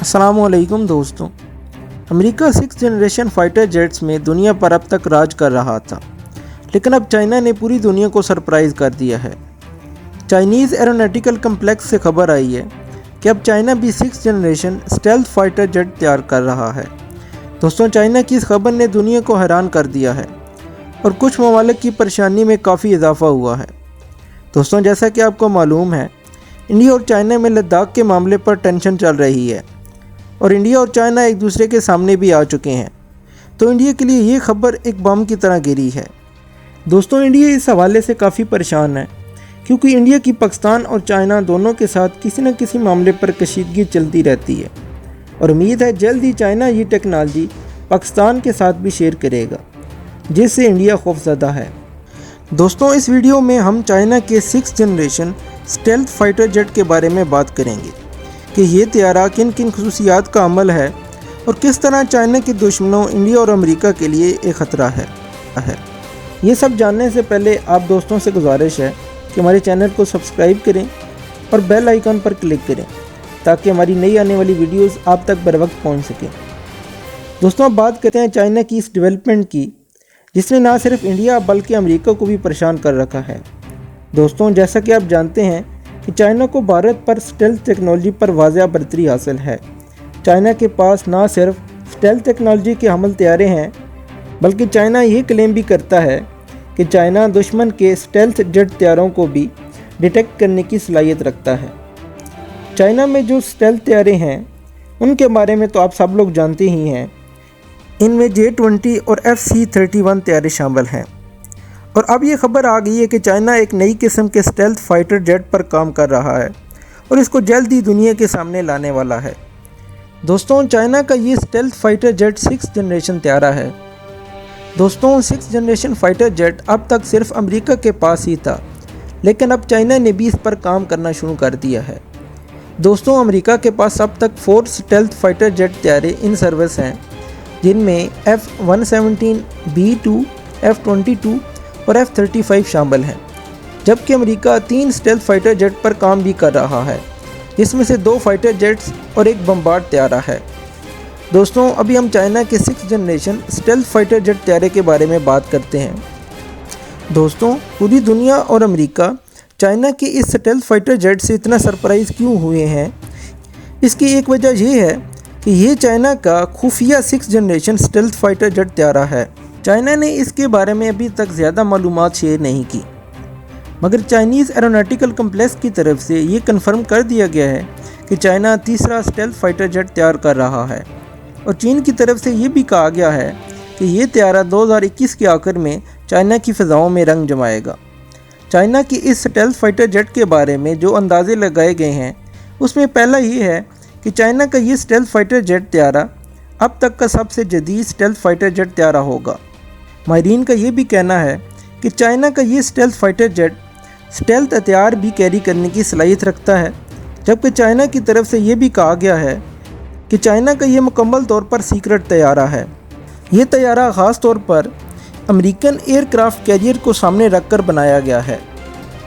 अस्सलाम वालेकुम दोस्तों। अमेरिका 6 जनरेशन फाइटर जेट्स में दुनिया पर अब तक राज कर रहा था, लेकिन अब चाइना ने पूरी दुनिया को सरप्राइज़ कर दिया है। चाइनीज़ एरोनॉटिकल कम्प्लेक्स से खबर आई है कि अब चाइना भी 6 जनरेशन स्टेल्थ फाइटर जेट तैयार कर रहा है। दोस्तों, चाइना की इस खबर ने दुनिया को हैरान कर दिया है और कुछ ममालिक की परेशानी में काफ़ी इजाफा हुआ है। दोस्तों, जैसा कि आपको मालूम है, इंडिया और चाइना में लद्दाख के मामले पर टेंशन चल रही है और इंडिया और चाइना एक दूसरे के सामने भी आ चुके हैं, तो इंडिया के लिए ये खबर एक बम की तरह गिरी है। दोस्तों, इंडिया इस हवाले से काफ़ी परेशान है क्योंकि इंडिया की पाकिस्तान और चाइना दोनों के साथ किसी न किसी मामले पर कशीदगी चलती रहती है और उम्मीद है जल्द ही चाइना ये टेक्नोलॉजी पाकिस्तान के साथ भी शेयर करेगा, जिससे इंडिया खौफज़दा है। दोस्तों, इस वीडियो में हम चाइना के 6 जनरेशन स्टेल्थ फाइटर जेट के बारे में बात करेंगे कि ये तैयारा किन किन खसूसियात का अमल है और किस तरह चाइना के दुश्मनों इंडिया और अमेरिका के लिए एक ख़तरा है। ये सब जानने से पहले आप दोस्तों से गुजारिश है कि हमारे चैनल को सब्सक्राइब करें और बेल आइकन पर क्लिक करें ताकि हमारी नई आने वाली वीडियोस आप तक बर वक्त पहुँच सकें। दोस्तों, अब बात करते हैं चाइना की इस डेवलपमेंट की जिसने ना सिर्फ इंडिया बल्कि अमेरिका को भी परेशान कर रखा है। दोस्तों, जैसा कि आप जानते हैं कि चाइना को भारत पर स्टेल्थ टेक्नोलॉजी पर वाज़ह बरतरी हासिल है। चाइना के पास ना सिर्फ स्टेल्थ टेक्नोलॉजी के हमल तैयारे हैं, बल्कि चाइना ये क्लेम भी करता है कि चाइना दुश्मन के स्टेल्थ जेट तैयारों को भी डिटेक्ट करने की सलाहियत रखता है। चाइना में जो स्टेल्थ तैयारे हैं उनके बारे में तो आप सब लोग जानते ही हैं। इनमें J-20 और FC-31 तैयारे शामिल हैं और अब ये खबर आ गई है कि चाइना एक नई किस्म के स्टेल्थ फाइटर जेट पर काम कर रहा है और इसको जल्द ही दुनिया के सामने लाने वाला है। दोस्तों, चाइना का ये स्टेल्थ फाइटर जेट 6 जनरेशन तैयारा है। दोस्तों, 6 जनरेशन फाइटर जेट अब तक सिर्फ अमेरिका के पास ही था, लेकिन अब चाइना ने भी इस पर काम करना शुरू कर दिया है। दोस्तों, अमेरिका के पास अब तक 4 स्टेल्थ फाइटर जेट तैयारे इन सर्विस हैं, जिनमें F-117, B-2, F-22 और F-35 शामिल हैं, जबकि अमेरिका 3 स्टेल्थ फाइटर जेट पर काम भी कर रहा है, जिसमें से 2 फाइटर जेट्स और एक बमबार्ड तैयारा है। दोस्तों, अभी हम चाइना के 6 जनरेशन स्टेल्थ फाइटर जेट तैयारे के बारे में बात करते हैं। दोस्तों, पूरी दुनिया और अमेरिका चाइना के इस स्टेल्थ फाइटर जेट से इतना सरप्राइज़ क्यों हुए हैं? इसकी एक वजह यह है कि ये चाइना का खुफिया 6 जनरेशन स्टेल्थ फाइटर जेट तैयारा है। चाइना ने इसके बारे में अभी तक ज़्यादा मालूमात शेयर नहीं की, मगर चाइनीज़ एरोनॉटिकल कम्प्लेक्स की तरफ से ये कंफर्म कर दिया गया है कि चाइना तीसरा स्टेल्थ फाइटर जेट तैयार कर रहा है और चीन की तरफ से ये भी कहा गया है कि ये तैयारा 2021 के आखिर में चाइना की फ़िज़ाओं में रंग जमाएगा। चाइना की इस स्टेल्थ फाइटर जेट के बारे में जो अंदाज़े लगाए गए हैं उसमें पहला ये है कि चाइना का ये स्टेल्थ फाइटर जेट तैयारा अब तक का सबसे जदीद स्टेल्थ फाइटर जेट तैयारा होगा। माहिरीन का ये भी कहना है कि चाइना का ये स्टेल्थ फाइटर जेट स्टेल्थ हथियार भी कैरी करने की सलाहियत रखता है, जबकि चाइना की तरफ से ये भी कहा गया है कि चाइना का ये मुकम्मल तौर पर सीक्रेट तैयारा है। ये तैयारा ख़ास तौर पर अमेरिकन एयरक्राफ्ट कैरियर को सामने रख कर बनाया गया है,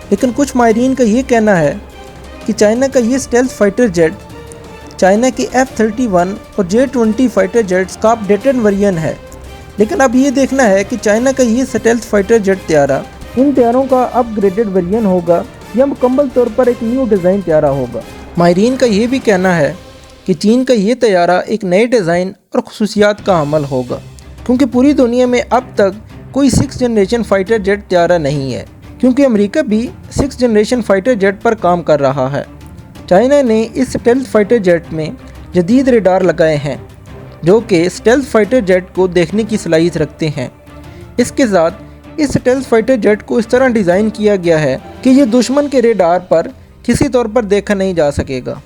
लेकिन कुछ माहिरीन का ये कहना है कि चाइना का ये स्टेल्थ फाइटर जेट चाइना के F-31 और J-20 फाइटर जेट्स का अपडेटेड वर्जन है। लेकिन अब ये देखना है कि चाइना का ये स्टेल्थ फाइटर जेट तैयारा इन तैयारों का अपग्रेडेड वर्जन होगा या मुकम्मल तौर पर एक न्यू डिज़ाइन तैयारा होगा। माहिरीन का ये भी कहना है कि चीन का ये तैयारा एक नए डिज़ाइन और खसूसियात का अमल होगा, क्योंकि पूरी दुनिया में अब तक कोई 6 जनरेशन फाइटर जेट तैयारा नहीं है, क्योंकि अमेरिका भी 6 जनरेशन फाइटर जेट पर काम कर रहा है। चाइना ने इस स्टेल्थ फाइटर जेट में जदीद रेडार लगाए हैं जो कि स्टेल्थ फाइटर जेट को देखने की सलाहियत रखते हैं। इसके साथ इस स्टेल्थ फाइटर जेट को इस तरह डिज़ाइन किया गया है कि ये दुश्मन के रेडार पर किसी तौर पर देखा नहीं जा सकेगा।